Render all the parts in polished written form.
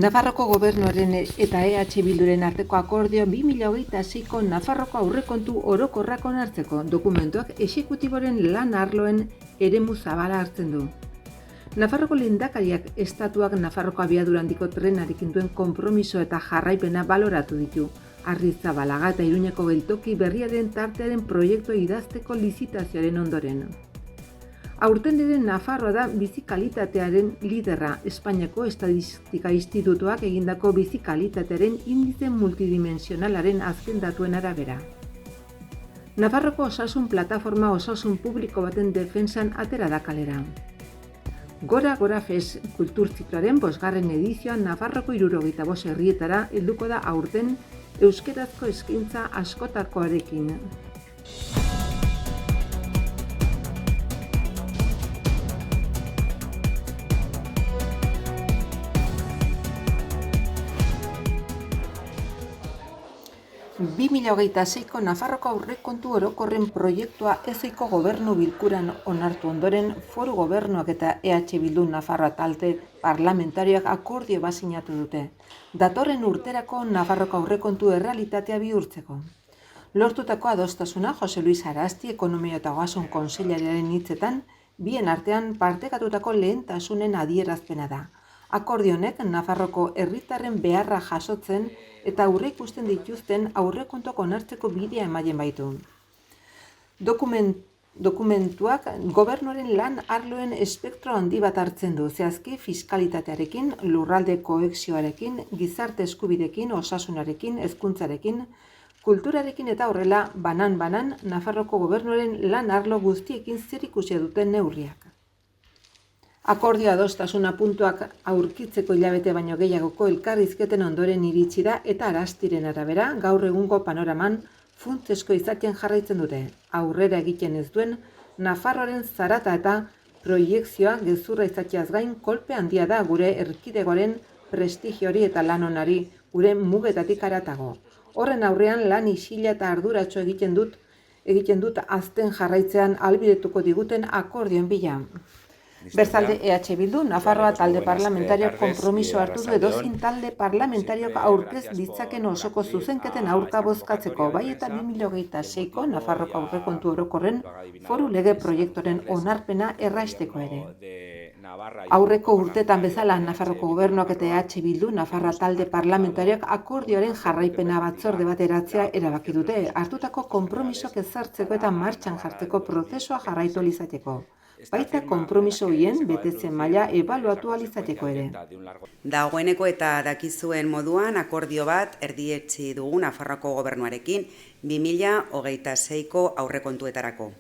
Nafarroko gobernuaren eta EH Bilduren arteko akordio 2026ko Nafarroko aurrekontu orokorrak onartzeko dokumentuak exekutiboren lan arloen eremu zabala hartzen du. Nafarroko lehendakariak estatuak Nafarroko abiadura handiko trenarekin duen konpromiso eta jarraipena baloratu ditu. Arrizabalaga eta Iruñeko geltoki berriaren tartearen proiektua idazteko lizitazioaren ondoren. Aurten ere Nafarroa da bizikalitatearen liderra. Espainiako Estatistika Institutuak egindako bizikalitatearen indize multidimensionalaren azken datuen arabera. Nafarroko osasun plataforma osasun publiko baten defentsan atera da kalera. Gora Fes kulturzikloaren 5. edizioan Nafarroko 75 herrietara helduko da aurten euskerazko eskaintza askotakoarekin. ...2026ko Nafarroko aurrekontu orokorren proiektua ezohiko gobernu bilkuran onartu ondoren, foru gobernuak eta EH Bildu Nafarroa talde parlamentarioak akordio bat sinatu dute. Datorren urterako Nafarroko aurrekontu errealitatea bihurtzeko. Lortutako adostasuna Jose Luis Arasti Ekonomia eta Ogasun Kontseilariaren hitzetan, bien artean partekatutako lehentasunen adierazpena da. Akordio honek Nafarroko herritarren beharra jasotzen eta aurreikusten dituzten aurrekontuak onartzeko bidea ematen baitu. Dokumentuak gobernuaren lan arloen espektro handi bat hartzen du, zehazki fiskalitatearekin, lurralde kohesioarekin, gizarte eskubidekin, osasunarekin, hezkuntzarekin, kulturarekin eta horrela banan-banan Nafarroko gobernuaren lan arlo guztiekin zerikusia duten neurriak. Akordio adostasuna puntuak aurkitzeko hilabete baino gehiagoko elkarrizketen ondoren iritsi da eta Arastiren arabera gaur egungo panoraman funtsezko izaten jarraitzen dute. Aurrera egiten ez duen Nafarroaren zarata eta proiekzioa gezurra izateaz gain kolpe handia da gure erkidegoaren prestigiori eta lan onari gure mugetatik haratago. Horren aurrean lan isila eta arduratsu egiten dut azten jarraitzean ahalbidetuko diguten akordioen bila. Bestalde EH Bildu, Nafarroa talde parlamentarioak konpromiso hartu du edozein talde parlamentariok aurkez ditzaken osoko zuzenketen aurka bozkatzeko, bai eta 2026ko Nafarroko aurrekontu orokorren foru lege proiektuaren onarpena erraisteko ere. Aurreko urtetan bezala Nafarroko gobernuak eta EH Bildu, Nafarroa talde parlamentarioak akordioaren jarraipena batzorde bat eratzea erabaki dute, hartutako konpromisoak ezartzeko eta martxan jartzeko prozesua jarraitu ahal izateko. Baita konpromiso horien betetze maila ebaluatu ahal izateko ere. Dagoeneko eta dakizuen moduan akordio bat erdietsi dugu Nafarroako gobernuarekin 2026ko aurrekontuetarako.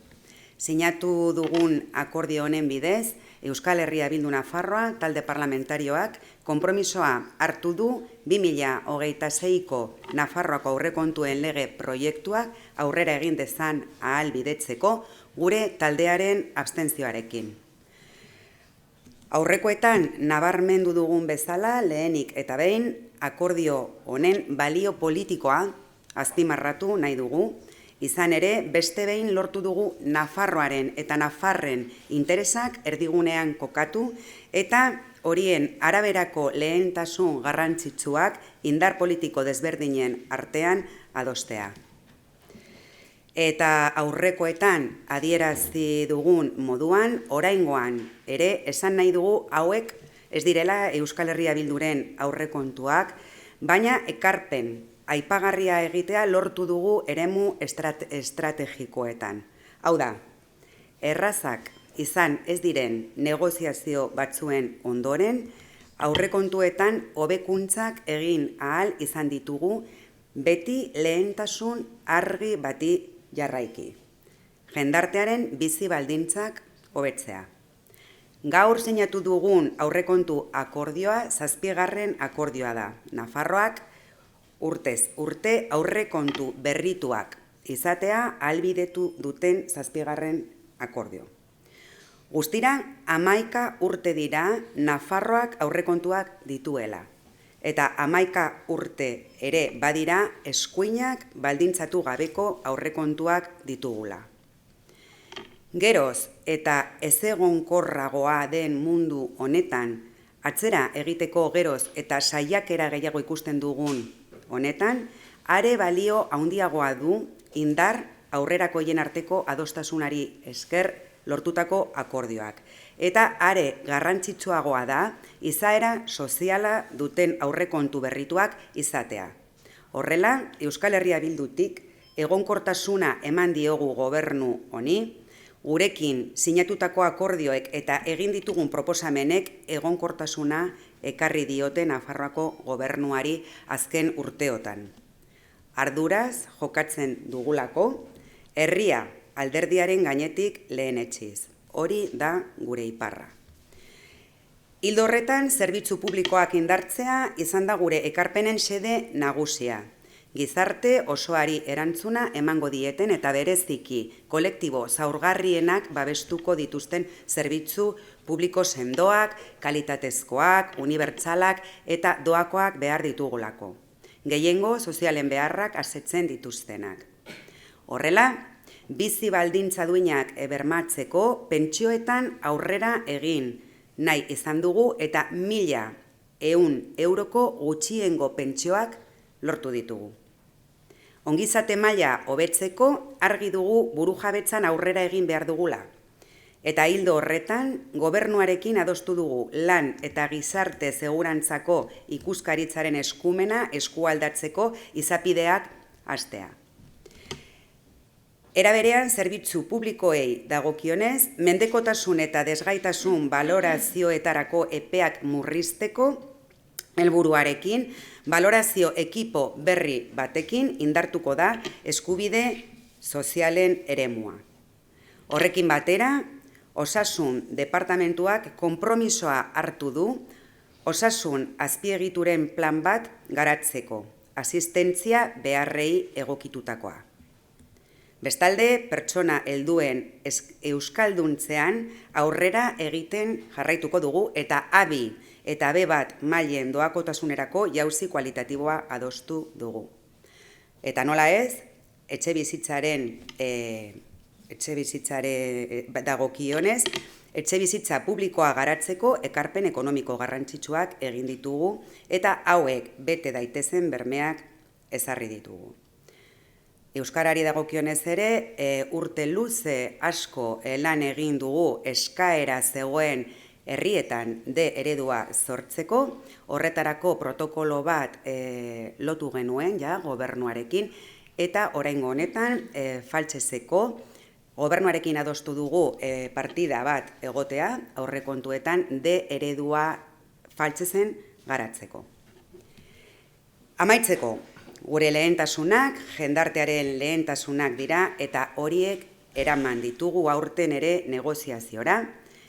Sinatu dugun akordio honen bidez, Euskal Herria Bildu Nafarroa talde parlamentarioak konpromisoa hartu du 2026ko Nafarroako aurrekontuen lege proiektuak aurrera egin dezan ahalbidetzeko gure taldearen abstentzioarekin. Aurrekoetan nabarmendu dugun bezala lehenik eta behin akordio honen balio politikoa azpimarratu nahi dugu, izan ere beste behin lortu dugu Nafarroaren eta Nafarren interesak erdigunean kokatu eta horien araberako lehentasun garrantzitsuak indar politiko desberdinen artean adostea. Eta aurrekoetan adierazi dugun moduan, oraingoan ere esan nahi dugu hauek ez direla Euskal Herria Bilduren aurrekontuak, baina ekarpen aipagarria egitea lortu dugu eremu estrategikoetan. Hau da, errazak izan ez diren negoziazio batzuen ondoren, aurrekontuetan hobekuntzak egin ahal izan ditugu beti lehentasun argi bati jarraiki. Jendartearen bizi baldintzak hobetzea. Gaur sinatu dugun aurrekontu akordioa 7. akordioa da. Nafarroak urtez urte aurrekontu berrituak izatea ahalbidetu duten 7. akordio. Guztira 11 urte dira Nafarroak aurrekontuak dituela. Eta 11 urte ere badira eskuinak baldintzatu gabeko aurrekontuak ditugula. Geroz eta ezegonkorragoa den mundu honetan Atzera egiteko geroz eta saiakera gehiago ikusten dugun honetan, are balio handiagoa du indar aurrerakoien arteko adostasunari esker lortutako akordioak. Eta are garrantzitsuagoa da izaera soziala duten aurrekontu berrituak izatea. Horrela, Euskal Herria Bildutik egonkortasuna eman diogu gobernu honi, gurekin sinatutako akordioek eta egin ditugun proposamenek egonkortasuna ekarri diote Nafarroako gobernuari azken urteotan. Arduraz jokatzen dugulako, herria alderdiaren gainetik lehenetsiz. Hori da gure iparra. Ildo horretan, zerbitzu publikoak indartzea izan da gure ekarpenen xede nagusia. Gizarte osoari erantzuna emango dieten eta bereziki kolektibo zaurgarrienak babestuko dituzten zerbitzu publiko sendoak, kalitatezkoak, unibertsalak eta doakoak behar ditugulako. Gehiengo sozialen beharrak asetzen dituztenak. Horrela, bizi baldintza duinak bermatzeko pentsioetan aurrera egin nahi izan dugu eta 1.100 euroko gutxiengo pentsioak lortu ditugu. Ongizate maila hobetzeko argi dugu burujabetzan aurrera egin behar dugula. Eta ildo horretan, gobernuarekin adostu dugu lan eta gizarte segurantzako ikuskaritzaren eskumena eskualdatzeko izapideak hastea. Era berean, zerbitzu publikoei dagokionez, mendekotasun eta desgaitasun balorazioetarako epeak murrizteko helburuarekin, balorazio ekipo berri batekin indartuko da eskubide sozialen eremua. Horrekin batera, Osasun Departamentuak konpromisoa hartu du osasun azpiegituren plan bat garatzeko, asistentzia beharrei egokitutakoa. Bestalde, pertsona helduen euskalduntzean aurrera egiten jarraituko dugu eta A2 eta B1 mailen doakotasunerako jauzi kualitatiboa adostu dugu. Eta nola ez, etxebizitzaren dagokionez, etxebizitza publikoa garatzeko ekarpen ekonomiko garrantzitsuak egin ditugu eta hauek bete daitezen bermeak ezarri ditugu. Euskarari dagokionez ere, urte luze asko lan egin dugu eskaera zegoen herrietan D eredua sortzeko, horretarako protokolo bat lotu genuen gobernuarekin, eta oraingo honetan faltsezeko gobernuarekin adostu dugu partida bat egotea aurrekontuetan D eredua faltzezen garatzeko. Amaitzeko, gure lehentasunak, jendartearen lehentasunak dira eta horiek eraman ditugu aurten ere negoziaziora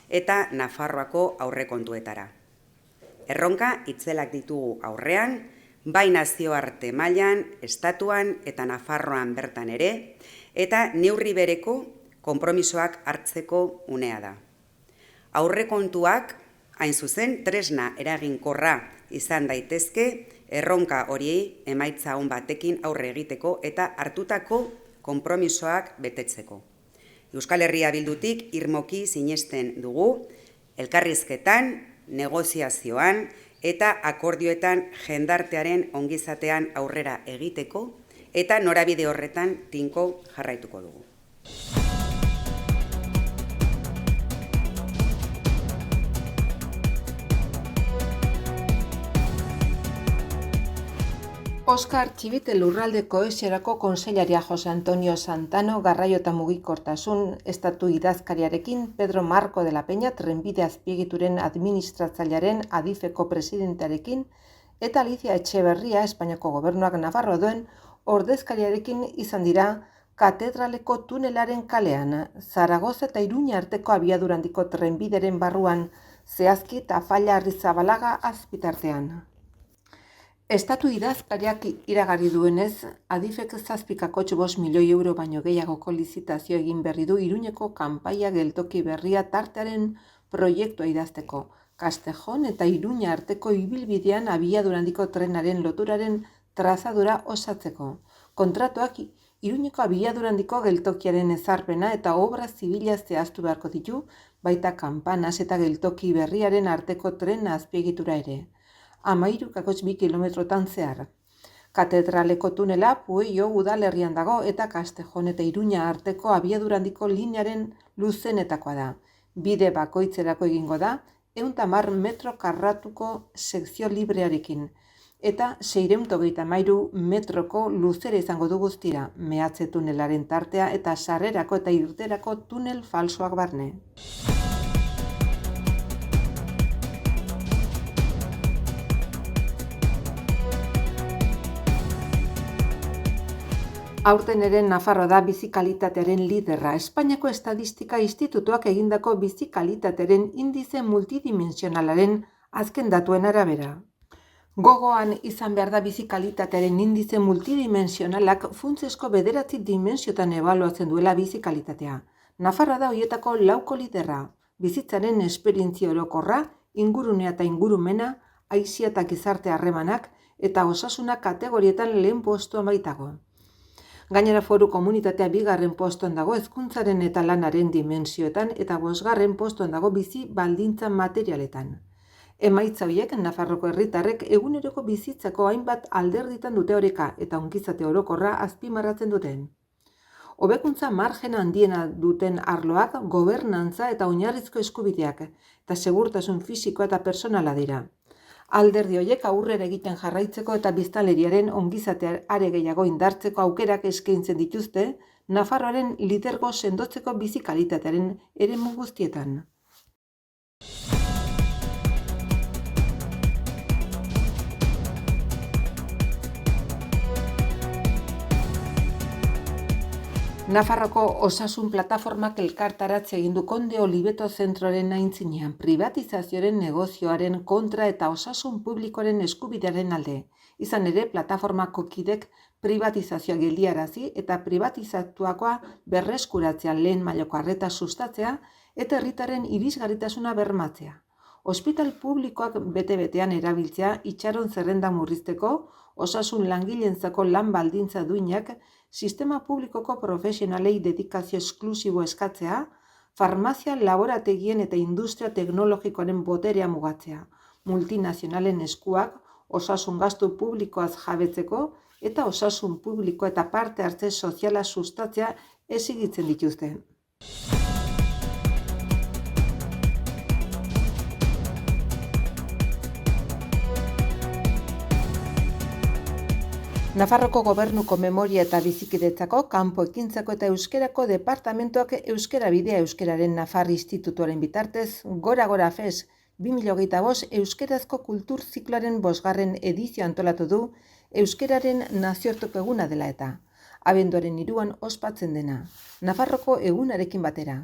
eta Nafarroako aurrekontuetara. Erronka itzelak ditugu aurrean, bai nazioarte mailan, estatuan eta Nafarroan bertan ere, eta neurri bereko konpromisoak hartzeko unea da. Aurrekontuak, hain zuzen, tresna eraginkorra izan daitezke, erronka horiei emaitza on batekin aurre egiteko eta hartutako konpromisoak betetzeko. Euskal Herria Bildutik irmoki sinesten dugu, elkarrizketan, negoziazioan eta akordioetan jendartearen ongizatean aurrera egiteko eta norabide horretan tinko jarraituko dugu. Oskar Txibite Lurralde Kohesiorako Kontseilaria Jose Antonio Santano garraio eta mugikortasun estatu idazkariarekin Pedro Marco de la Peña trenbide azpiegituren administratzailearen Adifeko presidentearekin eta Alicia Etxeberria Espainiako Gobernuak Nafarroa duen ordezkariarekin izan dira katedraleko tunelaren kalean, Zaragoza eta Iruña arteko abiadura handiko trenbideren barruan, zehazki Tafalla Arrizabalaga azpitartean. Estatu idazkariak iragarri duenez, Adifek 7,5 milioi euro baino gehiagoko lizitazio egin berri du Iruñeko kanpaia geltoki berria tartearen proiektua idazteko, Castejon eta Iruña arteko ibilbidean abiadura handiko trenaren loturaren trazadura osatzeko. Kontratuak Iruñeko abiadura handiko geltokiaren ezarpena eta obra zibila zehaztu beharko ditu, baita Kanpanas eta Geltoki Berriaren arteko tren azpiegitura ere. 13,2 kilometrotan zehar. Katedraleko tunela Pueyo udalerrian dago eta Castejon eta Iruña arteko abiadura handiko linearen luzenetakoa da. Bide bakoitzerako egingo da 110 metro karratuko sekzio librearekin eta 633 metroko luzera izango du guztira, mehatze tunelaren tartea eta sarrerako eta irterako tunel falsoak barne. Aurten ere Nafarroa da bizikalitatearen liderra. Espainiako Estatistika Institutuak egindako bizikalitatearen indize multidimensionalaren azken datuen arabera. Gogoan izan behar da bizikalitatearen indize multidimensionalak funtsezko 9 dimentsiotan ebaluatzen duela bizikalitatea. Nafarroa da horietako 4. liderra. Bizitzaren esperientzia orokorra, ingurunea eta ingurumena, aisia eta gizarte harremanak eta osasuna kategorietan lehen postuan baitago. Gainera Foru Komunitatea 2. postuan dago hezkuntzaren eta lanaren dimentsioetan eta 5. postuan dago bizi baldintza materialetan. Emaitza horiek Nafarroko herritarrek eguneroko bizitzako hainbat alderditan dute oreka eta ongizate orokorra azpimarratzen duten. Hobekuntza margena handiena duten arloak gobernantza eta oinarrizko eskubideak eta segurtasun fisikoa eta pertsonala dira. Alderdi horiek aurrera egiten jarraitzeko eta biztanleriaren ongizatea are gehiago indartzeko aukerak eskaintzen dituzte, Nafarroaren lidergo sendotzeko bizikalitatearen eremu guztietan. Nafarroko osasun plataformak elkartaratze egin du Konde Olibeto zentroren aintzinean privatizazioaren negozioaren kontra eta osasun publikoaren eskubidearen alde. Izan ere, plataformako kidek privatizazioa geldiarazi eta privatizatuakoa berreskuratzea lehen mailako arreta sustatzea eta herritarren irisgarritasuna bermatzea. Ospital publikoak bete-betean erabiltzea itxaron zerrenda murrizteko, osasun langileentzako lan baldintza duinak, sistema publikoko profesionalei dedikazio esklusibo eskatzea, farmazia laborategien eta industria teknologikoaren boterea mugatzea, multinazionalen eskuak osasun gastu publikoaz jabetzeko eta osasun publiko eta parte hartze soziala sustatzea exigitzen dituzte. Nafarroko Gobernuko Memoria eta Bizikidetzako, Kanpo Ekintzako eta Euskerako departamentoak Euskera Bidea Euskararen Nafar Institutuaren bitartez, Gora Fes 2025 Euskerazko kultur zikloaren 5. edizio antolatu du Euskararen nazioarteko eguna dela eta, abenduaren 3 ospatzen dena, Nafarroko egunarekin batera.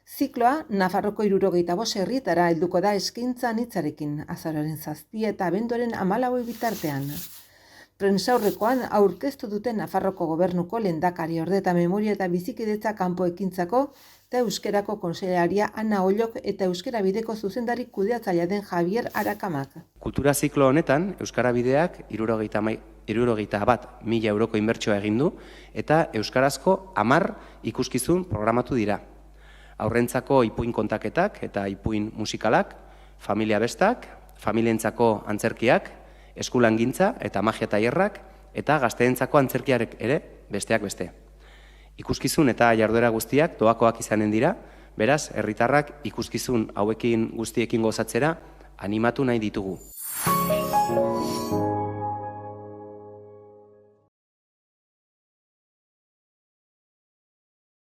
Zikloa Nafarroko 75 herrietara helduko da eskaintza anitzarekin, azaroaren 7 eta abenduaren 14 bitartean. Prentsaurrekoan aurkeztu duten Nafarroko Gobernuko lehendakari orde eta Memoria eta Bizikidetza Kanpo Ekintzako eta Euskerako Kontseilaria Ana Ollok eta Euskera Bideko zuzendari kudeatzailea den Javier Arakamak. Kultura ziklo honetan Euskara Bideak 61.000 euroko inbertsioa egin du eta euskarazko 10 ikuskizun programatu dira. Aurrentzako ipuin kontaketak eta ipuin musikalak, familia bestak, familientzako antzerkiak, eskulangintza eta magia tailerrak eta gazteentzako antzerkiarek ere besteak beste. Ikuskizun eta jarduera guztiak doakoak izanen dira, beraz, herritarrak ikuskizun hauekin guztiekin gozatzera animatu nahi ditugu.